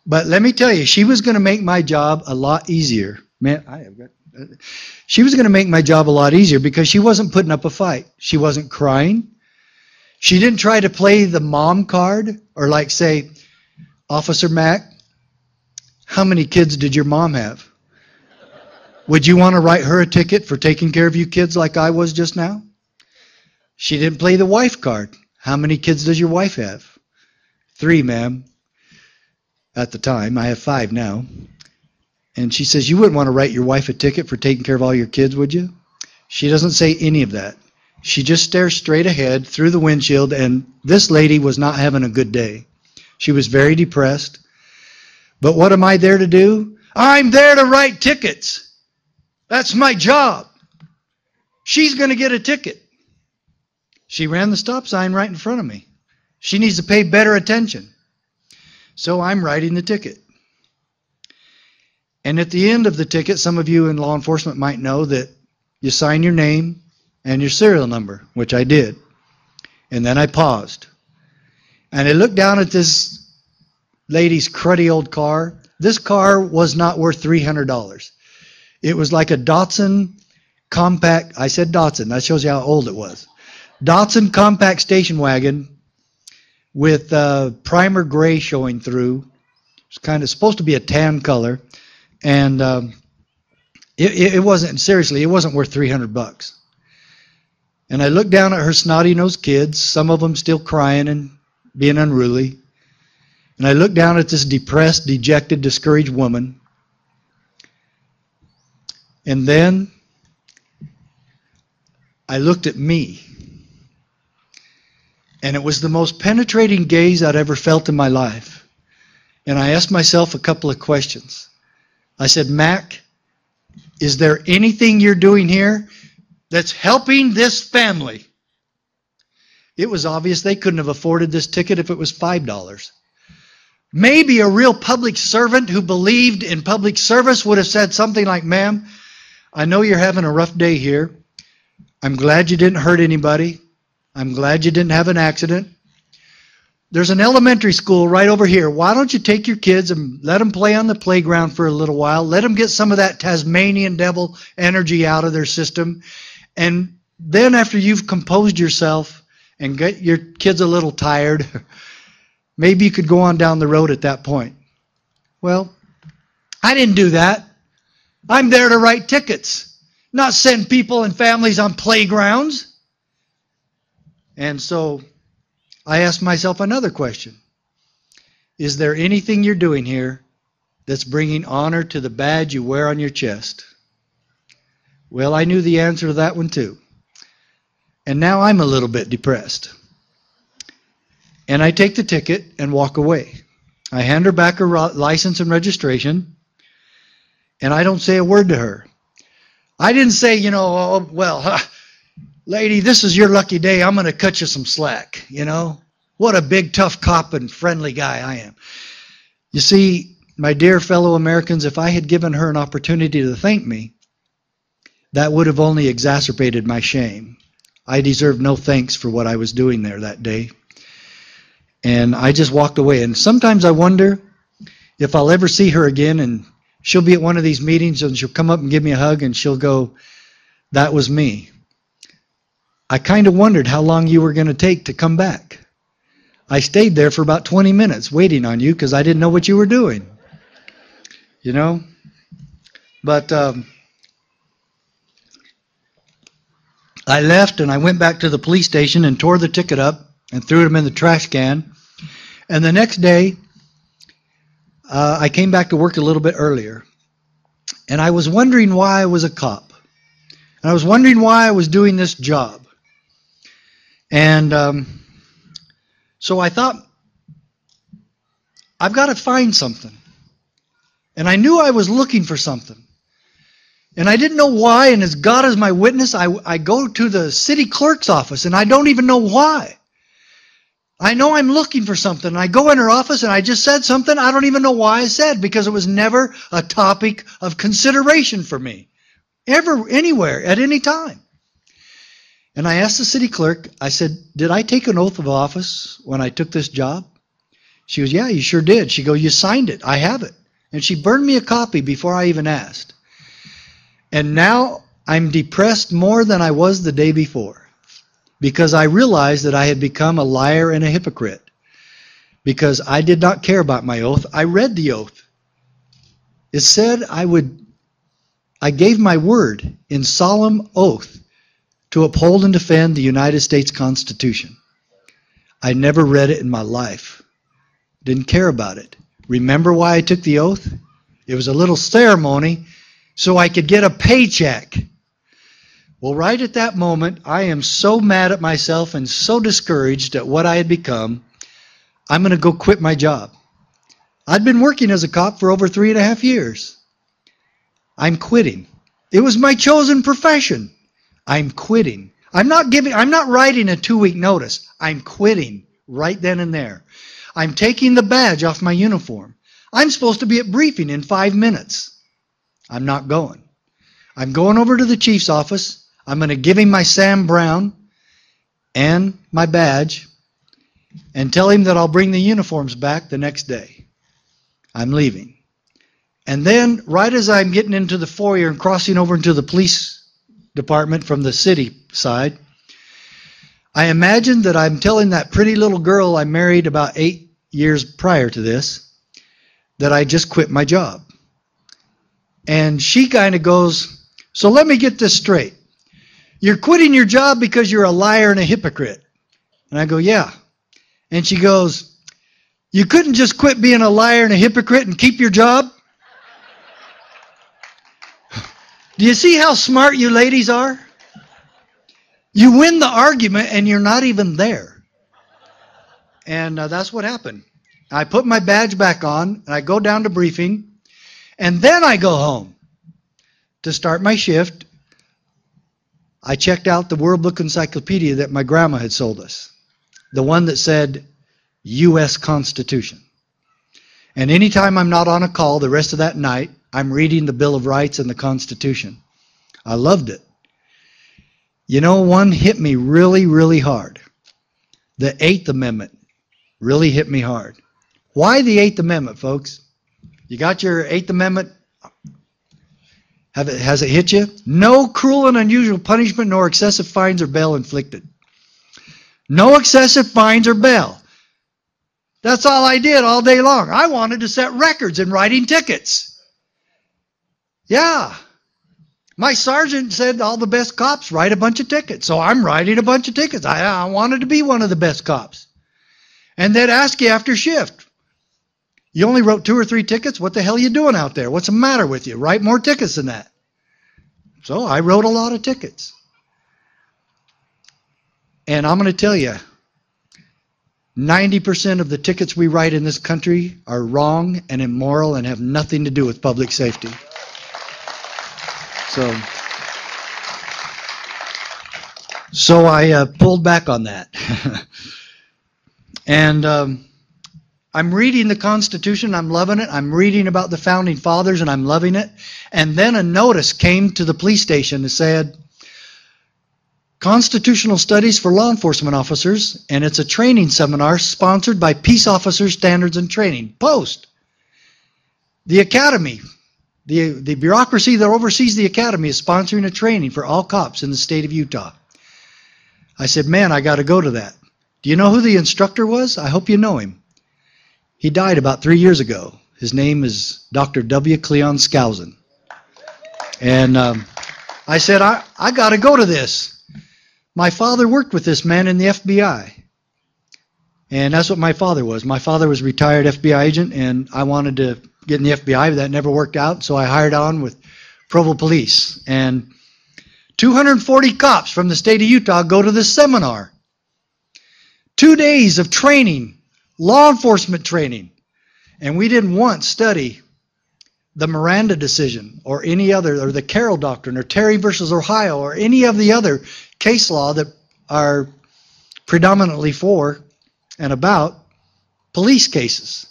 But let me tell you, she was going to make my job a lot easier. Man, she was going to make my job a lot easier because she wasn't putting up a fight. She wasn't crying. She didn't try to play the mom card or like say, Officer Mack, how many kids did your mom have? Would you want to write her a ticket for taking care of you kids like I was just now? She didn't play the wife card. How many kids does your wife have? 3, ma'am. At the time. I have 5 now. And she says, you wouldn't want to write your wife a ticket for taking care of all your kids, would you? She doesn't say any of that. She just stares straight ahead through the windshield, and this lady was not having a good day. She was very depressed. But what am I there to do? I'm there to write tickets. That's my job. She's going to get a ticket. She ran the stop sign right in front of me. She needs to pay better attention. So I'm writing the ticket. And at the end of the ticket, some of you in law enforcement might know that you sign your name and your serial number, which I did. And then I paused. And I looked down at this lady's cruddy old car. This car was not worth $300. It was like a Datsun compact. I said Datsun. That shows you how old it was. Datsun compact station wagon with primer gray showing through. It's kind of supposed to be a tan color. And it wasn't, seriously, it wasn't worth $300. And I looked down at her snotty-nosed kids, some of them still crying and being unruly. And I looked down at this depressed, dejected, discouraged woman. And then I looked at me. And it was the most penetrating gaze I'd ever felt in my life. And I asked myself a couple of questions. I said, Mack, is there anything you're doing here that's helping this family? It was obvious they couldn't have afforded this ticket if it was $5. Maybe a real public servant who believed in public service would have said something like, ma'am, I know you're having a rough day here. I'm glad you didn't hurt anybody. I'm glad you didn't have an accident. There's an elementary school right over here. Why don't you take your kids and let them play on the playground for a little while? Let them get some of that Tasmanian devil energy out of their system. And then after you've composed yourself and get your kids a little tired, maybe you could go on down the road at that point. Well, I didn't do that. I'm there to write tickets, not send people and families on playgrounds. And so I asked myself another question. Is there anything you're doing here that's bringing honor to the badge you wear on your chest? Well, I knew the answer to that one too. And now I'm a little bit depressed. And I take the ticket and walk away. I hand her back her license and registration, and I don't say a word to her. I didn't say, you know, oh, well, lady, this is your lucky day. I'm going to cut you some slack, you know. What a big, tough cop and friendly guy I am. You see, my dear fellow Americans, if I had given her an opportunity to thank me, that would have only exacerbated my shame. I deserved no thanks for what I was doing there that day. And I just walked away. And sometimes I wonder if I'll ever see her again, and she'll be at one of these meetings and she'll come up and give me a hug and she'll go, that was me. I kind of wondered how long you were going to take to come back. I stayed there for about 20 minutes waiting on you because I didn't know what you were doing. You know? But I left and I went back to the police station and tore the ticket up and threw them in the trash can. And the next day, I came back to work a little bit earlier. And I was wondering why I was a cop. And I was wondering why I was doing this job. And so I thought, I've got to find something. And I knew I was looking for something. And I didn't know why, and as God is my witness, I go to the city clerk's office, and I don't even know why. I know I'm looking for something, and I go in her office, and I just said something I don't even know why I said, because it was never a topic of consideration for me, ever, anywhere, at any time. And I asked the city clerk, I said, did I take an oath of office when I took this job? She goes, yeah, you sure did. She goes, you signed it. I have it. And she burned me a copy before I even asked. And now I'm depressed more than I was the day before, because I realized that I had become a liar and a hypocrite, because I did not care about my oath. I read the oath. It said I gave my word in solemn oath to uphold and defend the United States Constitution. I never read it in my life. Didn't care about it. Remember why I took the oath? It was a little ceremony so I could get a paycheck. Well, right at that moment, I am so mad at myself and so discouraged at what I had become, I'm going to go quit my job. I'd been working as a cop for over 3.5 years. I'm quitting. It was my chosen profession. I'm quitting. I'm not writing a 2-week notice. I'm quitting right then and there. I'm taking the badge off my uniform. I'm supposed to be at briefing in 5 minutes. I'm not going. I'm going over to the chief's office. I'm going to give him my Sam Brown and my badge and tell him that I'll bring the uniforms back the next day. I'm leaving. And then, right as I'm getting into the foyer and crossing over into the police department from the city side, I imagine that I'm telling that pretty little girl I married about 8 years prior to this that I just quit my job. And she kind of goes, so let me get this straight. You're quitting your job because you're a liar and a hypocrite. And I go, yeah. And she goes, you couldn't just quit being a liar and a hypocrite and keep your job? Do you see how smart you ladies are? You win the argument and you're not even there. And that's what happened. I put my badge back on and I go down to briefing, and then I go home to start my shift. I checked out the World Book Encyclopedia that my grandma had sold us, the one that said U.S. Constitution. And anytime I'm not on a call the rest of that night, I'm reading the Bill of Rights and the Constitution. I loved it. You know, one hit me really, really hard. The 8th Amendment really hit me hard. Why the 8th Amendment, folks? You got your 8th Amendment? Has it hit you? No cruel and unusual punishment nor excessive fines or bail inflicted. No excessive fines or bail. That's all I did all day long. I wanted to set records in writing tickets. Yeah. My sergeant said all the best cops write a bunch of tickets. So I'm writing a bunch of tickets. I wanted to be one of the best cops. And they'd ask you after shift, you only wrote 2 or 3 tickets? What the hell are you doing out there? What's the matter with you? Write more tickets than that. So I wrote a lot of tickets. And I'm going to tell you, 90% of the tickets we write in this country are wrong and immoral and have nothing to do with public safety. So I pulled back on that. And I'm reading the Constitution. I'm loving it. I'm reading about the Founding Fathers, and I'm loving it. And then a notice came to the police station that said, Constitutional Studies for Law Enforcement Officers, and it's a training seminar sponsored by Peace Officers Standards and Training. Post. The Academy, the bureaucracy that oversees the Academy, is sponsoring a training for all cops in the state of Utah. I said, man, I got to go to that. Do you know who the instructor was? I hope you know him. He died about 3 years ago. His name is Dr. W. Cleon Skousen. And I said, I got to go to this. My father worked with this man in the FBI. And that's what my father was. My father was a retired FBI agent, and I wanted to get in the FBI, but that never worked out. So I hired on with Provo Police. And 240 cops from the state of Utah go to this seminar. 2 days of training, law enforcement training. And we didn't once study the Miranda decision or any other, or the Carroll Doctrine or Terry versus Ohio or any of the other case law that are predominantly for and about police cases.